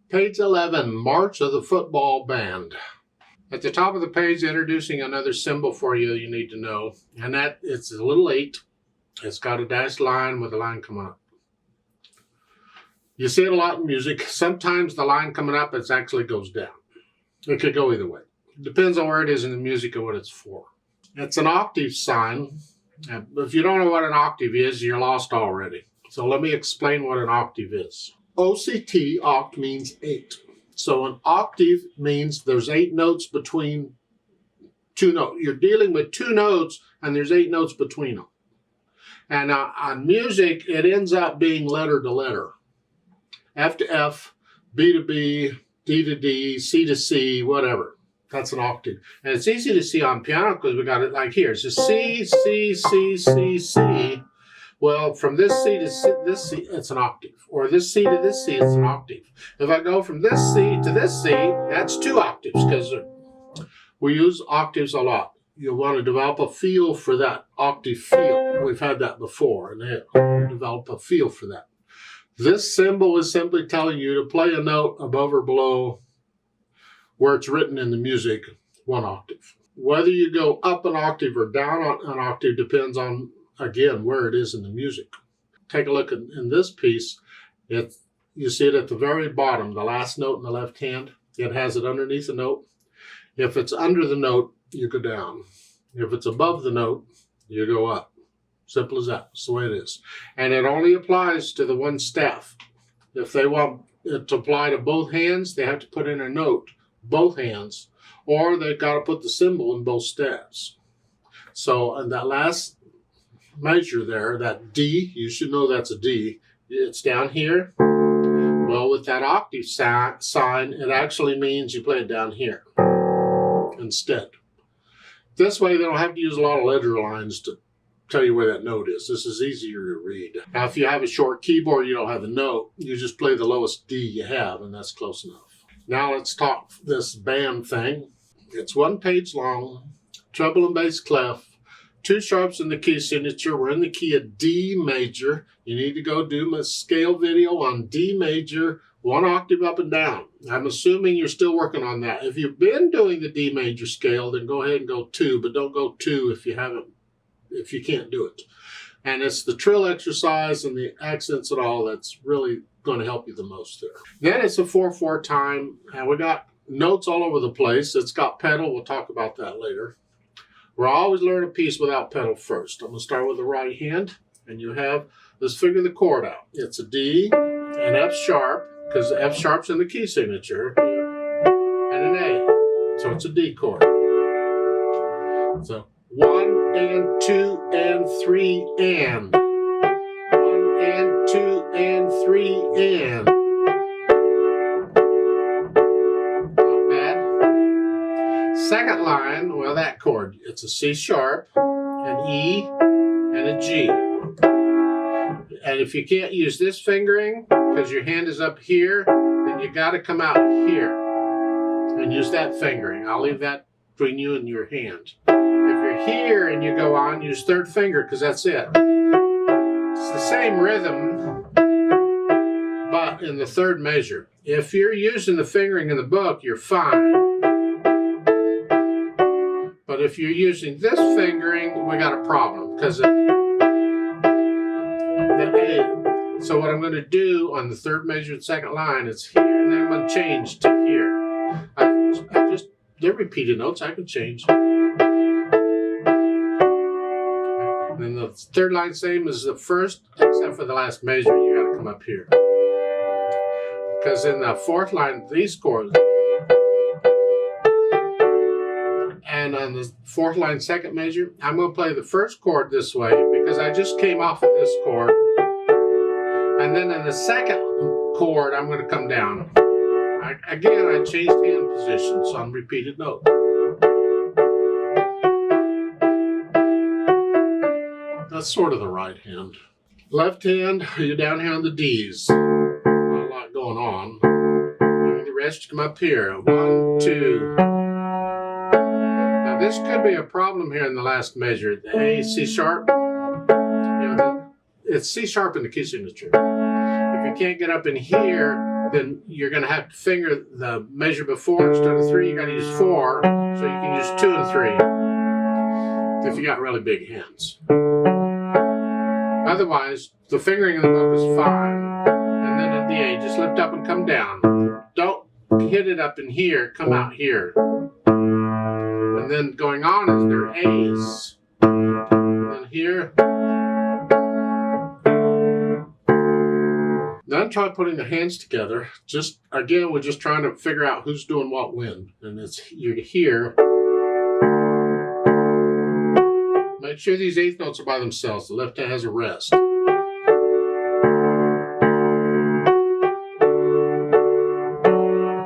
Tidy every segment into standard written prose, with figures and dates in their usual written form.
Page 11, March of the Football Band. At the top of the page, introducing another symbol for you need to know, and that it's a little 8. It's got a dashed line with a line coming up. You see it a lot in music. Sometimes the line coming up, it actually goes down. It could go either way. It depends on where it is in the music and what it's for. It's an octave sign. If you don't know what an octave is, you're lost already. So let me explain what an octave is. OCT, oct, means 8. So an octave means there's 8 notes between 2 notes. You're dealing with 2 notes and there's 8 notes between them. And on music, it ends up being letter to letter. F to F, B to B, D to D, C to C, whatever. That's an octave. And it's easy to see on piano because we got it like here. It's just C, C, C, C, C. Well, from this C to this C, it's an octave. Or this C to this C, it's an octave. If I go from this C to this C, that's 2 octaves because we use octaves a lot. You'll want to develop a feel for that octave feel. We've had that before, and develop a feel for that. This symbol is simply telling you to play a note above or below where it's written in the music, 1 octave. Whether you go up an octave or down an octave depends on, again, where it is in the music. Take a look in this piece. You see it at the very bottom, the last note in the left hand. It has it underneath the note. If it's under the note, you go down. If it's above the note, you go up. Simple as that. That's the way it is. And it only applies to the one staff. If they want it to apply to both hands, they have to put in a note, both hands, or they've got to put the symbol in both staffs. So in that last measure there, that D, you should know that's a D. It's down here. Well, with that octave sign, it actually means you play it down here instead. This way, they don't have to use a lot of letter lines to tell you where that note is. This is easier to read. Now, if you have a short keyboard, you don't have a note, you just play the lowest D you have, and that's close enough. Now let's talk this band thing. It's 1 page long, treble and bass clef, 2 sharps in the key signature. We're in the key of D major. You need to go do my scale video on D major, 1 octave up and down. I'm assuming you're still working on that. If you've been doing the D major scale, then go ahead and go 2, but don't go 2 if you can't do it. And it's the trill exercise and the accents and all that's really going to help you the most there. Then it's a 4/4 time, and we got notes all over the place. It's got pedal. We'll talk about that later. We'll always learn a piece without pedal first. I'm going to start with the right hand, and you have, let's figure the chord out. It's a D, an F sharp, because F sharp's in the key signature, and an A. So it's a D chord. So 1 and 2 and 3 and 1 and 2 and 3 and. Not bad. Second line, well, that chord, it's a C sharp, an E, and a G. And if you can't use this fingering because your hand is up here, then you got to come out here and use that fingering. I'll leave that between you and your hand. Here and you go on, use 3rd finger because that's it. It's the same rhythm, but in the 3rd measure. If you're using the fingering in the book, you're fine. But if you're using this fingering, we got a problem because the A. So what I'm going to do on the 3rd measure, 2nd line, it's here, and then I'm going to change to here. They're repeated notes. I can change. And the 3rd line, same as the 1st, except for the last measure, you got to come up here. Because in the 4th line, these chords, and on the 4th line, 2nd measure, I'm going to play the 1st chord this way because I just came off of this chord. And then in the 2nd chord, I'm going to come down. Again, I changed hand positions on repeated note. That's sort of the right hand. Left hand, you're down here on the D's. Not a lot going on. Doing the rest, you come up here. 1, 2. Now this could be a problem here in the last measure. The A, C sharp. It's C sharp in the key signature. If you can't get up in here, then you're going to have to finger the measure before. Instead of 3, you got to use 4, so you can use 2 and 3 if you got really big hands. Otherwise, the fingering in the book is fine. And then at the A, just lift up and come down. Don't hit it up in here, come out here. And then going on is their A's. And then here. Then try putting the hands together. Just again, we're just trying to figure out who's doing what when. And it's you're here. Make sure these eighth notes are by themselves. The left hand has a rest.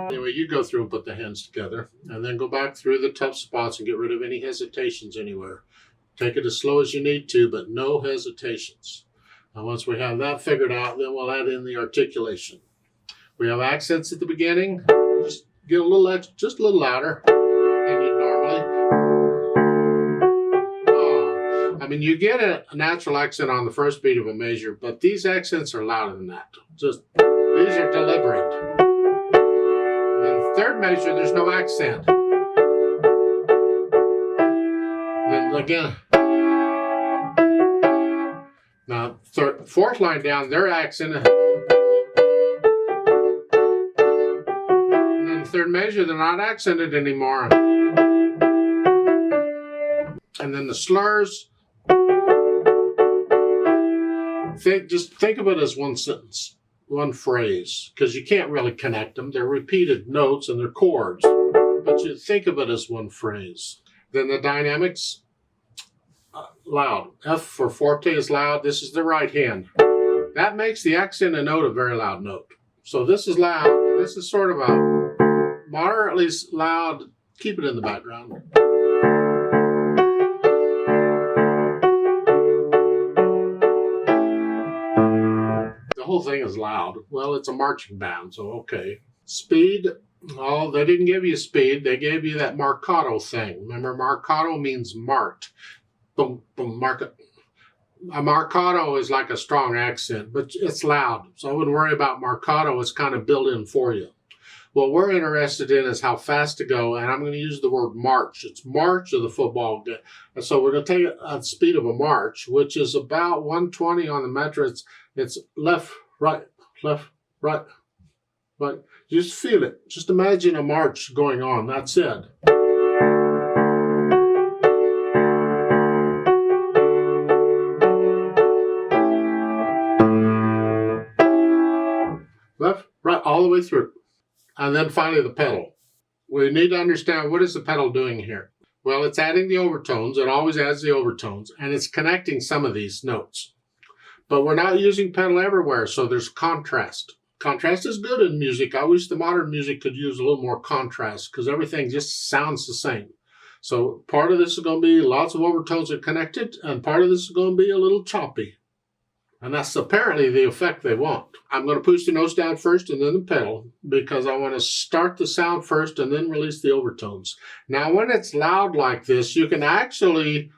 Anyway, you go through and put the hands together, and then go back through the tough spots and get rid of any hesitations anywhere. Take it as slow as you need to, but no hesitations. And once we have that figured out, then we'll add in the articulation. We have accents at the beginning. Just get a little extra, just a little louder than you normally. I mean, you get a natural accent on the first beat of a measure, but these accents are louder than that. Just these are deliberate. And then the third measure, there's no accent. Then again. Now, fourth line down, their accent. And then the third measure, they're not accented anymore. And then the slurs. Just think of it as one sentence, one phrase, because you can't really connect them. They're repeated notes and they're chords, but you think of it as one phrase. Then the dynamics, loud. F for forte is loud. This is the right hand. That makes the accent a note a very loud note. So this is loud. This is sort of a moderately loud. Keep it in the background. The whole thing is loud. Well, it's a marching band, so okay. Speed, oh, they didn't give you speed. They gave you that marcato thing. Remember, marcato means marked. Boom, boom, market. A marcato is like a strong accent, but it's loud. So I wouldn't worry about marcato. It's kind of built in for you. What we're interested in is how fast to go, and I'm going to use the word march. It's march of the football game. And so we're going to take it at the speed of a march, which is about 120 on the metro. It's left, right, left, right, right. Just feel it. Just imagine a march going on. That's it. Left, right, all the way through. And then finally the pedal. We need to understand, what is the pedal doing here? Well, it's adding the overtones. It always adds the overtones. And it's connecting some of these notes. But we're not using pedal everywhere, so there's contrast. Contrast is good in music. I wish the modern music could use a little more contrast because everything just sounds the same. So part of this is going to be lots of overtones are connected, and part of this is going to be a little choppy. And that's apparently the effect they want. I'm going to push the notes down first and then the pedal because I want to start the sound first and then release the overtones. Now, when it's loud like this, you can actually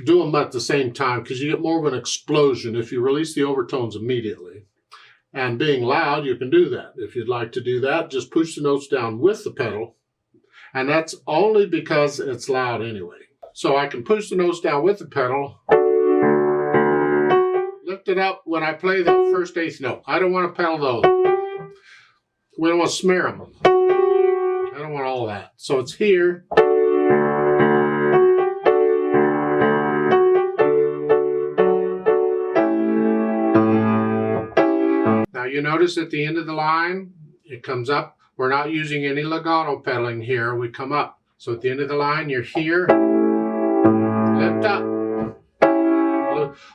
do them at the same time because you get more of an explosion if you release the overtones immediately. And being loud, you can do that. If you'd like to do that, just push the notes down with the pedal. And that's only because it's loud anyway. So I can push the notes down with the pedal. Lift it up when I play the first eighth note. I don't want to pedal those. We don't want to smear them. I don't want all that. So it's here. Now you notice at the end of the line, it comes up. We're not using any legato pedaling here. We come up. So at the end of the line, you're here. Lift up.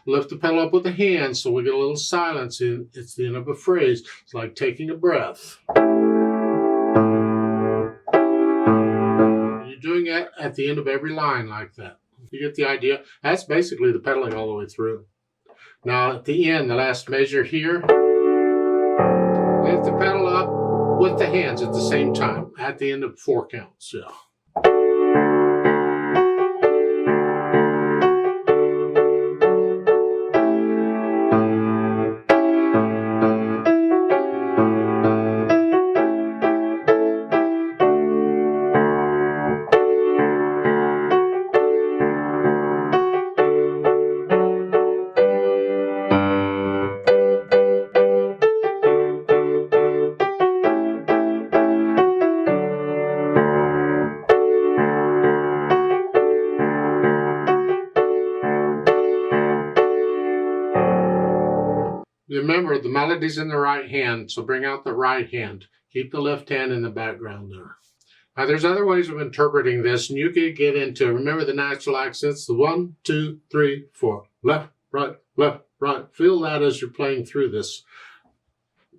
Lift the pedal up with the hands so we get a little silence in. It's the end of a phrase. It's like taking a breath. You're doing it at the end of every line like that. You get the idea? That's basically the pedaling all the way through. Now at the end, the last measure here, lift the pedal up with the hands at the same time at the end of 4 counts. Yeah. remember, the melody's in the right hand, so bring out the right hand. Keep the left hand in the background there. Now, there's other ways of interpreting this, and you can get into, remember the natural accents, the 1, 2, 3, 4, left, right, left, right. Feel that as you're playing through this.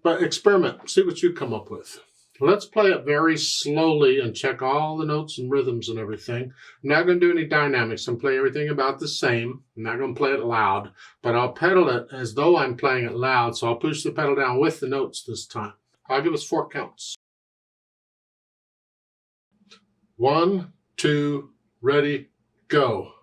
But experiment, see what you come up with. Let's play it very slowly and check all the notes and rhythms and everything. I'm not going to do any dynamics. I'm play everything about the same. I'm not going to play it loud, but I'll pedal it as though I'm playing it loud, so I'll push the pedal down with the notes this time. I'll give us 4 counts. 1, 2, ready, go.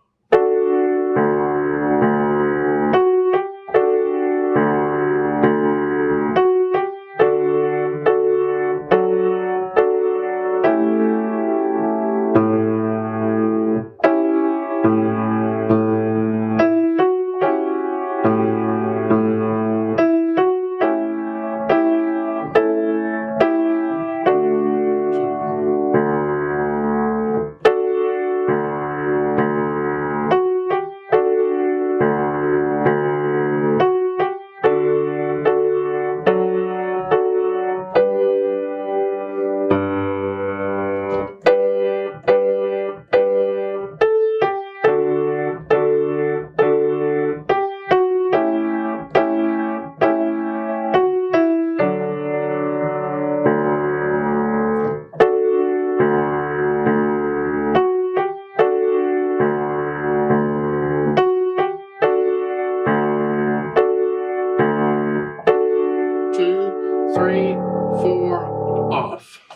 Two, three, four, off.